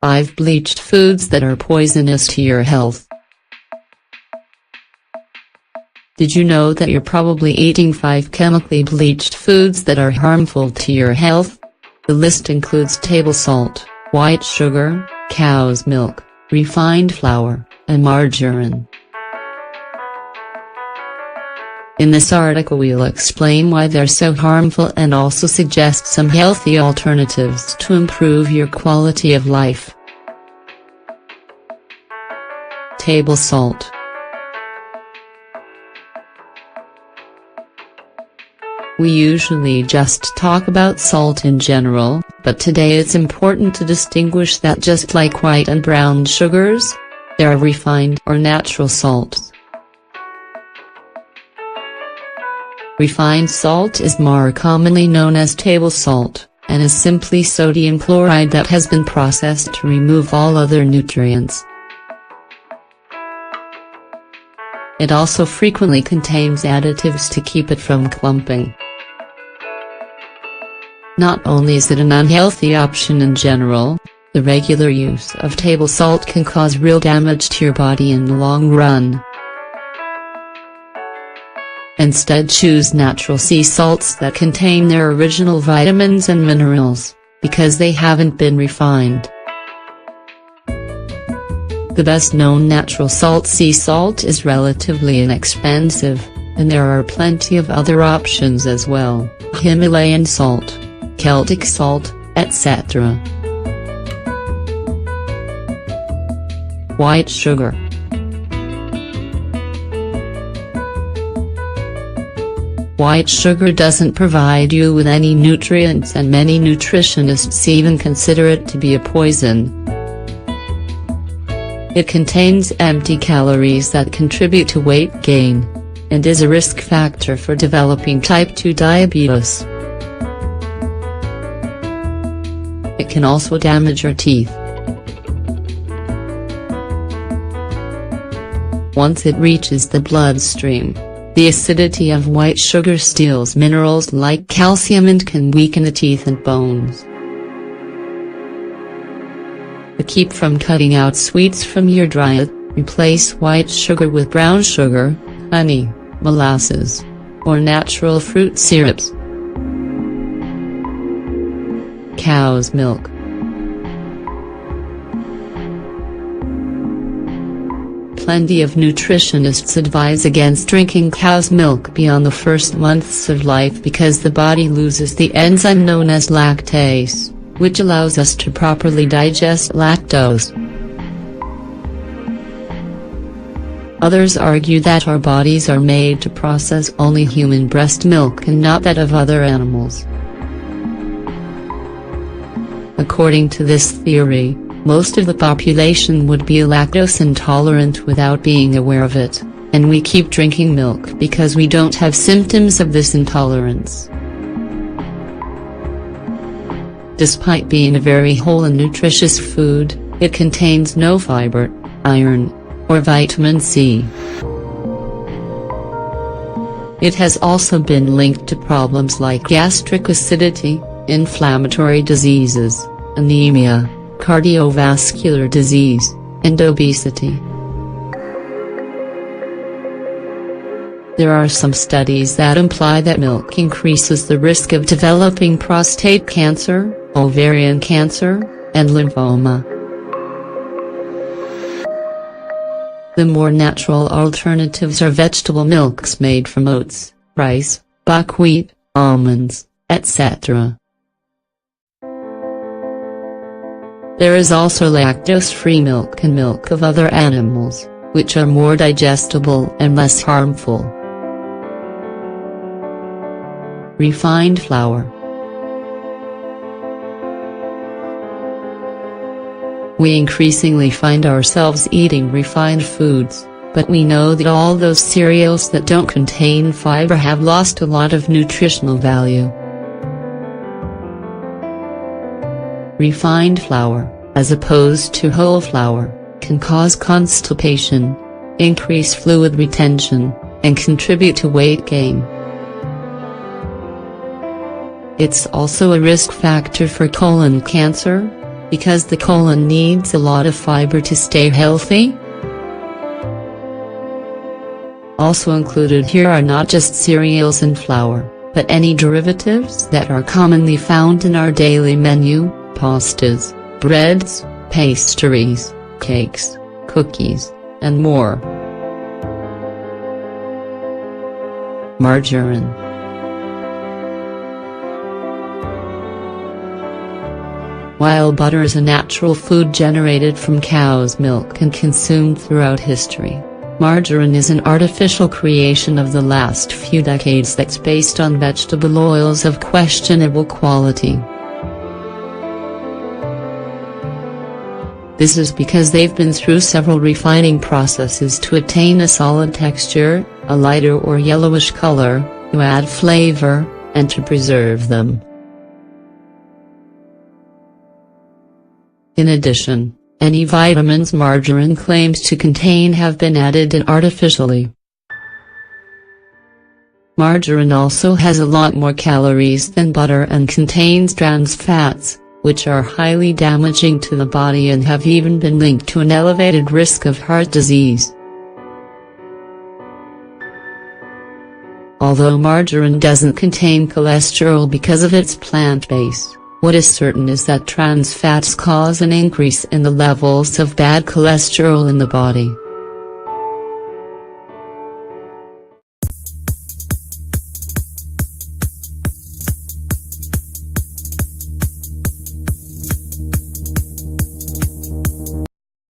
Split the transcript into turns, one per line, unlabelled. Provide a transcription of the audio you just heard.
5 bleached foods that are poisonous to your health. Did you know that you're probably eating 5 chemically bleached foods that are harmful to your health? The list includes table salt, white sugar, cow's milk, refined flour, and margarine. In this article we'll explain why they're so harmful and also suggest some healthy alternatives to improve your quality of life. Table salt. We usually just talk about salt in general, but today it's important to distinguish that just like white and brown sugars, there are refined or natural salts. Refined salt is more commonly known as table salt, and is simply sodium chloride that has been processed to remove all other nutrients. It also frequently contains additives to keep it from clumping. Not only is it an unhealthy option in general, the regular use of table salt can cause real damage to your body in the long run. Instead, choose natural sea salts that contain their original vitamins and minerals, because they haven't been refined. The best-known natural salt, sea salt, is relatively inexpensive, and there are plenty of other options as well: Himalayan salt, Celtic salt, etc. White sugar. White sugar doesn't provide you with any nutrients, and many nutritionists even consider it to be a poison. It contains empty calories that contribute to weight gain, and is a risk factor for developing type 2 diabetes. It can also damage your teeth. Once it reaches the bloodstream, the acidity of white sugar steals minerals like calcium and can weaken the teeth and bones. To keep from cutting out sweets from your diet, replace white sugar with brown sugar, honey, molasses, or natural fruit syrups. Cow's milk. Plenty of nutritionists advise against drinking cow's milk beyond the first months of life because the body loses the enzyme known as lactase, which allows us to properly digest lactose. Others argue that our bodies are made to process only human breast milk and not that of other animals. According to this theory, most of the population would be lactose intolerant without being aware of it, and we keep drinking milk because we don't have symptoms of this intolerance. Despite being a very whole and nutritious food, it contains no fiber, iron, or vitamin C. It has also been linked to problems like gastric acidity, inflammatory diseases, anemia, cardiovascular disease, and obesity. There are some studies that imply that milk increases the risk of developing prostate cancer, ovarian cancer, and lymphoma. The more natural alternatives are vegetable milks made from oats, rice, buckwheat, almonds, etc. There is also lactose-free milk and milk of other animals, which are more digestible and less harmful. Refined flour. We increasingly find ourselves eating refined foods, but we know that all those cereals that don't contain fiber have lost a lot of nutritional value. Refined flour, as opposed to whole flour, can cause constipation, increase fluid retention, and contribute to weight gain. It's also a risk factor for colon cancer, because the colon needs a lot of fiber to stay healthy. Also included here are not just cereals and flour, but any derivatives that are commonly found in our daily menu: pastas, breads, pastries, cakes, cookies, and more. Margarine. While butter is a natural food generated from cow's milk and consumed throughout history, margarine is an artificial creation of the last few decades that's based on vegetable oils of questionable quality. This is because they've been through several refining processes to attain a solid texture, a lighter or yellowish color, to add flavor, and to preserve them. In addition, any vitamins margarine claims to contain have been added in artificially. Margarine also has a lot more calories than butter and contains trans fats, which are highly damaging to the body and have even been linked to an elevated risk of heart disease. Although margarine doesn't contain cholesterol because of its plant base, what is certain is that trans fats cause an increase in the levels of bad cholesterol in the body.